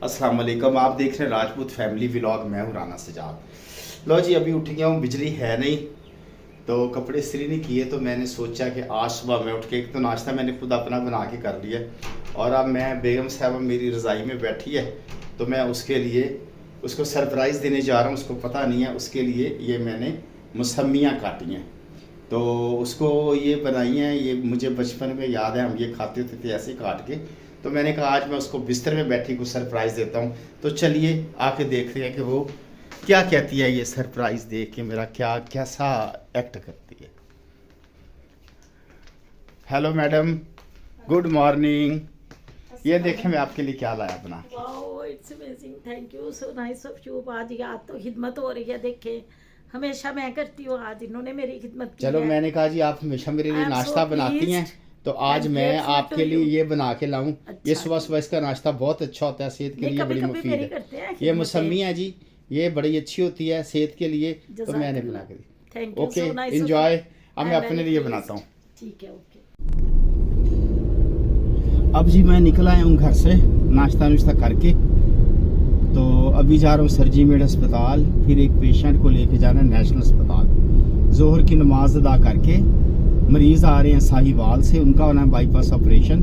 अस्सलाम वालेकुम। आप देख रहे हैं राजपूत फैमिली व्लॉग। मैं हूँ राना सजाद। लो जी, अभी उठ गया हूँ, बिजली है नहीं तो कपड़े इस्त्री नहीं किए, तो मैंने सोचा कि आज सुबह मैं उठ के एक तो नाश्ता मैंने खुद अपना बना के कर लिया और अब मैं बेगम साहब मेरी रज़ाई में बैठी है तो मैं उसके लिए उसको सरप्राइज़ देने जा रहा हूँ। उसको पता नहीं है, उसके लिए ये मैंने मौसमियाँ काटी हैं तो उसको ये बनाई हैं। ये मुझे बचपन में याद है, हम ये खाते होते थे ऐसे काट के। तो मैंने कहा आज मैं उसको बिस्तर में बैठी को सरप्राइज़ देता हूँ। तो चलिए आके देखते हैं कि वो क्या कहती है। ये सरप्राइज़ देख के मेरा कैसा एक्ट करती है। Hello madam, good morning. ये देखें मैं आपके लिए क्या लाया बना के। Wow, it's amazing, thank you, so nice of you. आज याद तो खिदमत हो रही है, देखे हमेशा मैं करती हूँ, आज इन्होंने मेरी खिदमत की। चलो है। मैंने कहा जी आप हमेशा मेरे लिए नाश्ता बनाती हैं तो आज मैं आपके लिए ये बना के लाऊं। ये सुबह सुबह इसका नाश्ता बहुत अच्छा होता है, सेहत के लिए बड़ी मुफीद है। ये मौसमी है जी, ये बड़ी अच्छी होती है सेहत के लिए, तो मैंने बना के दी। Okay, enjoy. अब मैं अपने लिए बनाता हूँ। ठीक है, ओके। अब जी मैं निकल आया हूँ घर से नाश्ता नुश्ता करके, तो अभी जा रहा हूँ सरजी मेड अस्पताल। फिर एक पेशेंट को लेके जाना है नेशनल अस्पताल। जोहर की नमाज अदा करके मरीज़ आ रहे हैं साहिवाल से, उनका होना है बाईपास ऑपरेशन।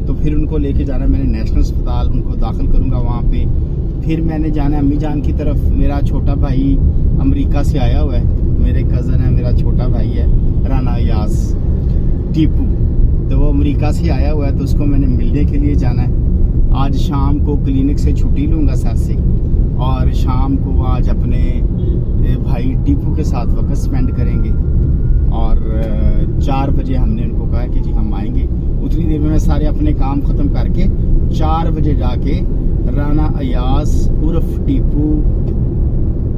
तो फिर उनको लेके जाना है मैंने नेशनल अस्पताल, उनको दाखिल करूँगा वहाँ पे। फिर मैंने जाना है अम्मी जान की तरफ। मेरा छोटा भाई अमेरिका से आया हुआ है, मेरे कज़न है, मेरा छोटा भाई है राना यास टीपू, तो वो अमेरिका से आया हुआ है तो उसको मैंने मिलने के लिए जाना है। आज शाम को क्लिनिक से छुट्टी लूँगा सर से और शाम को आज अपने भाई टीपू के साथ वक्त स्पेंड करेंगे और 4 बजे हमने उनको कहा कि जी हम आएंगे। उतनी देर में मैं सारे अपने काम ख़त्म करके 4 बजे जाके राना अयास उर्फ टीपू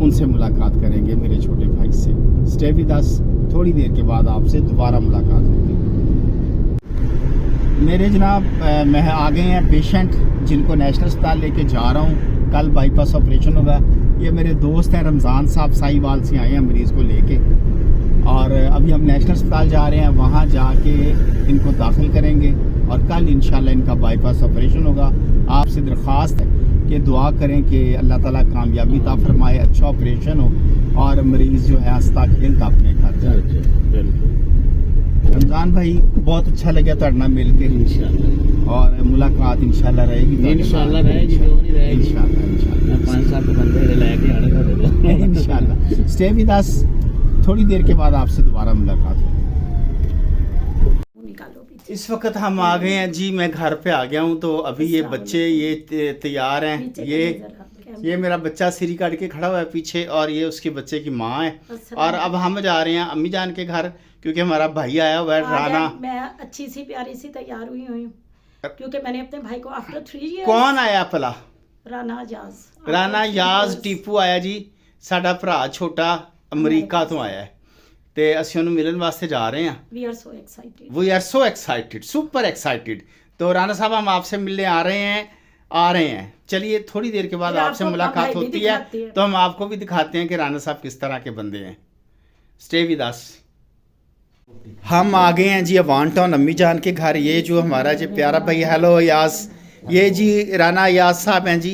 उनसे मुलाकात करेंगे, मेरे छोटे भाई से। स्टे विद अस, थोड़ी देर के बाद आपसे दोबारा मुलाकात होगी। मेरे जनाब मैं आ गए हैं पेशेंट जिनको नेशनल अस्पताल लेके जा रहा हूँ। कल बाईपास ऑपरेशन होगा। ये मेरे दोस्त हैं रमज़ान साहब, साहिवाल से आए हैं मरीज़ को लेके और अभी हम नेशनल अस्पताल जा रहे हैं। वहाँ जाके इनको दाखिल करेंगे और कल इंशाल्लाह इनका बाईपास ऑपरेशन होगा। आपसे दरख्वास्त है कि दुआ करें कि अल्लाह ताला कामयाबी अता फरमाए, अच्छा ऑपरेशन हो और मरीज़ जो है हंसता खेलता अपने घर जाए। रमज़ान भाई बहुत अच्छा लगा तुहाडे नाल मिल के इंशाल्लाह, और मुलाकात इंशाल्लाह रहेगी, इंशाल्लाह रहेगी, क्यों नहीं रहेगी। इंशाल्लाह 5-7 बंदे लेके आने का इंशाल्लाह। स्टे विद अस, थोड़ी देर के बाद आपसे दोबारा मुलाकात होगी। इस वक्त हम आ गए हैं जी, मैं घर पे आ गया हूँ। तो अभी ये बच्चे ये तैयार हैं। ये मेरा बच्चा सिरी काट के खड़ा हुआ है पीछे और ये उसके बच्चे की माँ है। और अब हम जा रहे हैं अम्मी जान के घर क्योंकि हमारा भाई आया हुआ है राना। मैं अच्छी सी प्यारी सी तैयार हुई हूँ क्योंकि मैंने अपने भाई को आफ्टर 3 years। कौन आया भला? राना याज टीपू आया जी, साडा भरा छोटा अमेरिका तो आया है ਤੇ ਅਸੀਂ ਉਹਨੂੰ ਮਿਲਣ ਵਾਸਤੇ जा रहे हैं। We are so excited, super excited। तो राना साहब हम आपसे मिलने आ रहे हैं। चलिए थोड़ी देर के बाद आपसे मुलाकात होती है तो हम आपको भी दिखाते हैं कि राना साहब किस तरह के बंदे हैं। Stay with us. हम आ गए हैं जी अवान टाउन अम्मी जान के घर। ये जो हमारा जी प्यारा भाई, हेलो यास, ये जी राना यास साहब हैं जी,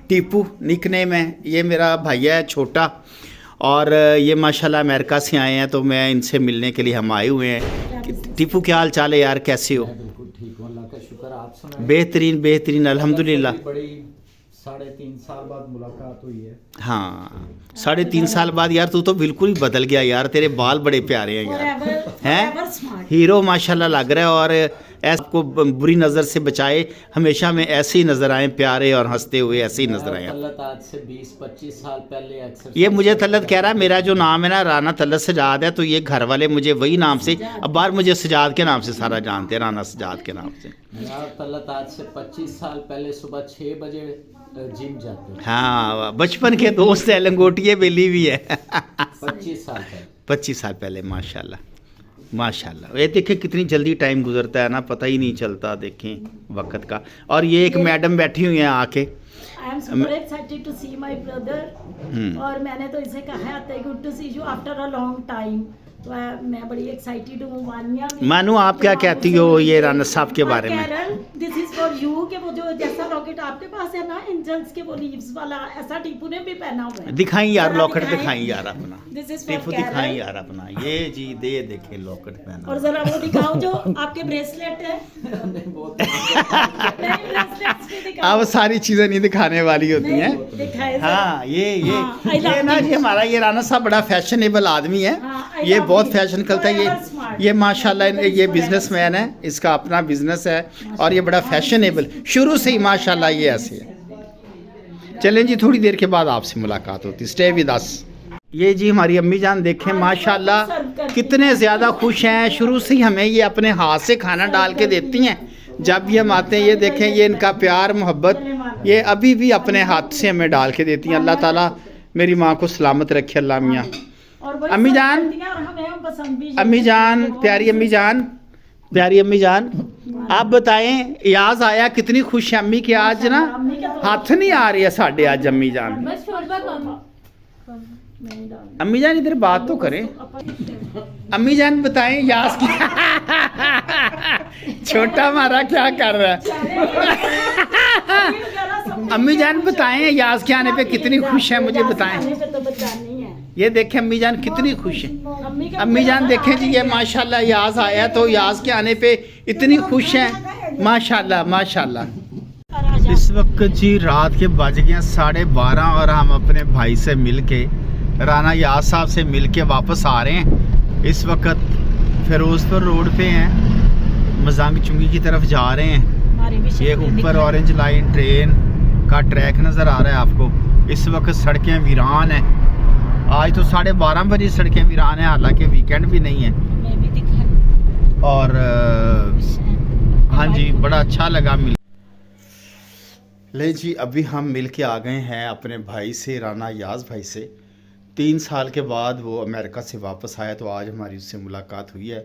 टीपू निकनेम है। ये मेरा भैया है छोटा और ये माशाल्लाह अमेरिका से आए हैं तो मैं इनसे मिलने के लिए हम आए हुए हैं। टीपू क्या हाल चाल है यार, कैसे हो? बिल्कुल ठीक हूं, अल्लाह का शुक्र। आप सुनाएं? बेहतरीन अल्हम्दुलिल्लाह। बड़ी 3.5 साल बाद मुलाकात हुई है। हाँ 3.5 साल बाद यार, तू तो बिल्कुल ही बदल गया यार, तेरे बाल बड़े प्यारे हैं यार, हैं हीरो माशाल्लाह लग रहा है। और आपको बुरी नज़र से बचाए, हमेशा में ऐसे ही नज़र आए, प्यारे और हंसते हुए ऐसे ही नज़र आए। आज से 20-25 साल पहले ये मुझे तलत कह रहा है, मेरा जो नाम है ना राना तलत सजाद है, तो ये घर वाले मुझे वही नाम से, अब बाहर मुझे सजाद के नाम से सारा जानते हैं, राना सजाद के नाम से। तलत आज से 25 साल पहले सुबह 6 बजे जिम जाते हैं। हाँ बचपन के दोस्त है, लंगोटिए बेली भी है। 25 साल पहले माशाल्लाह माशाल्लाह। ये देखें कितनी जल्दी टाइम गुजरता है ना, पता ही नहीं चलता देखें वक्त का। और ये एक मैडम बैठी हुई हैं आके। I am super excited to see my brother। और मैंने तो इसे कहा है good to see you after a long time. तो मैं बड़ी एक्साइटेड हूँ वानिया में। मानू, आप क्या कहती हो ये राना साहब के बारे में? दिस इज फॉर यू कि वो जो जैसा लॉकेट आपके पास है ना एंजल्स के वो लीव्स वाला, ऐसा टीपू ने भी पहना हुआ है। दिखाई यार जरा लॉकेट, दिखाएं। दिखाई यार अपना, This is for Tipu Carol। दिखाई यार अपना, ये जी दे देखे लॉकेट पहना। और जरा वो दिखाओ जो आपके ब्रेसलेट है। नहीं, bracelets भी दिखाओ। अब सारी चीजें नहीं दिखाने वाली होती हैं। नहीं, दिखाए जरा। हाँ ये हाँ, I love ये ना you। जी हमारा ये राना साहब बड़ा फैशनेबल आदमी है। हाँ, I ये love बहुत you। फैशन करता है। Forever smart। ये माशाल्लाह Forever ये smart। बिजनेसमैन है, इसका अपना बिजनेस है और ये बड़ा फैशनेबल शुरू से ही माशाल्लाह ये ऐसे है। चलें जी, थोड़ी देर के बाद आपसे मुलाकात होती, स्टे विद अस। ये जी हमारी अम्मी जान देखें माशाल्लाह कितने ज़्यादा खुश हैं। शुरू से ही हमें ये अपने हाथ से खाना डाल के देती हैं। जब भी हम आते हैं ये देखें, ये इनका प्यार मोहब्बत ये अभी भी अपने हाथ से हमें डाल के देती हैं। अल्लाह ताला मेरी माँ को सलामत रखे, अल्लाह मियाँ। और वही अम्मी सब जान, करती हैं और हमें पसंद भी अम्मी जान, प्यारी अम्मी जान, प्यारी अम्मी जान, आप बताएं याज आया, कितनी खुश है अम्मी के आज ना हाथ नहीं आ रही है साढ़े आज अम्मी जान। बस शोरबा नहीं डाल। अम्मी जान इधर बात तो करें। अम्मी जान बताएं याज की छोटा हमारा क्या कर रहा है? अम्मी जान बताएं याज के आने पे कितनी खुश है, मुझे बताएं। तो बचानी है। ये देखें अम्मी जान कितनी खुश है। अम्मी जान देखें जी, ये माशाल्लाह याज आया तो याज के आने पे इतनी खुश है माशाल्लाह माशाल्लाह। इस वक्त जी रात के बज गए 12:30 और हम अपने भाई से मिलके, राना याज साहब से मिलके वापस आ रहे हैं। इस वक्त फिरोजपुर रोड पे हैं, मजांग चुंगी की तरफ जा रहे हैं। ये ऊपर ऑरेंज लाइन ट्रेन का ट्रैक नज़र आ रहा है आपको। इस वक्त सड़कें वीरान हैं। आज तो 12:30 बजे सड़कें वीरान हैं, हालांकि वीकेंड भी नहीं है। और हाँ जी, बड़ा अच्छा लगा मिल। ले जी, अभी हम मिल के आ गए हैं अपने भाई से, राना याज भाई से। 3 साल के बाद वो अमेरिका से वापस आया तो आज हमारी उससे मुलाकात हुई है।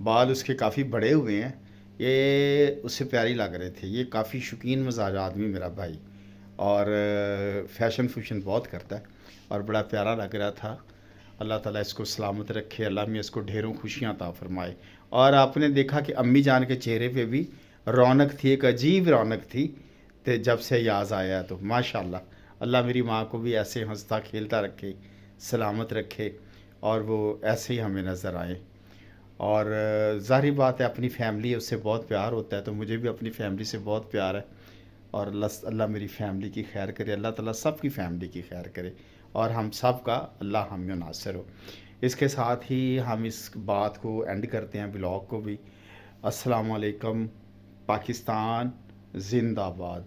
बाल उसके काफ़ी बड़े हुए हैं, ये उससे प्यारी लग रहे थे। ये काफ़ी शौकीन मजाज आदमी मेरा भाई, और फैशन फूशन बहुत करता है और बड़ा प्यारा लग रहा था। अल्लाह ताला इसको सलामत रखे, अल्लाह में इसको ढेरों खुशियाँ अता फरमाए। और आपने देखा कि अम्मी जान के चेहरे पे भी रौनक थी, एक अजीब रौनक थी तो जब से याज आया तो माशाल्लाह। अल्लाह मेरी माँ को भी ऐसे हंसता खेलता रखे, सलामत रखे और वो ऐसे ही हमें नज़र आए। और ज़ाहिर बात है अपनी फैमिली है, उससे बहुत प्यार होता है, तो मुझे भी अपनी फैमिली से बहुत प्यार है। और अल्लाह मेरी फैमिली की खैर करे, अल्लाह ताला सब की फैमिली की खैर करे और हम सब का अल्लाह हम में नासिर हो। इसके साथ ही हम इस बात को एंड करते हैं, ब्लॉग को भी। अस्सलाम वालेकुम, पाकिस्तान जिंदाबाद।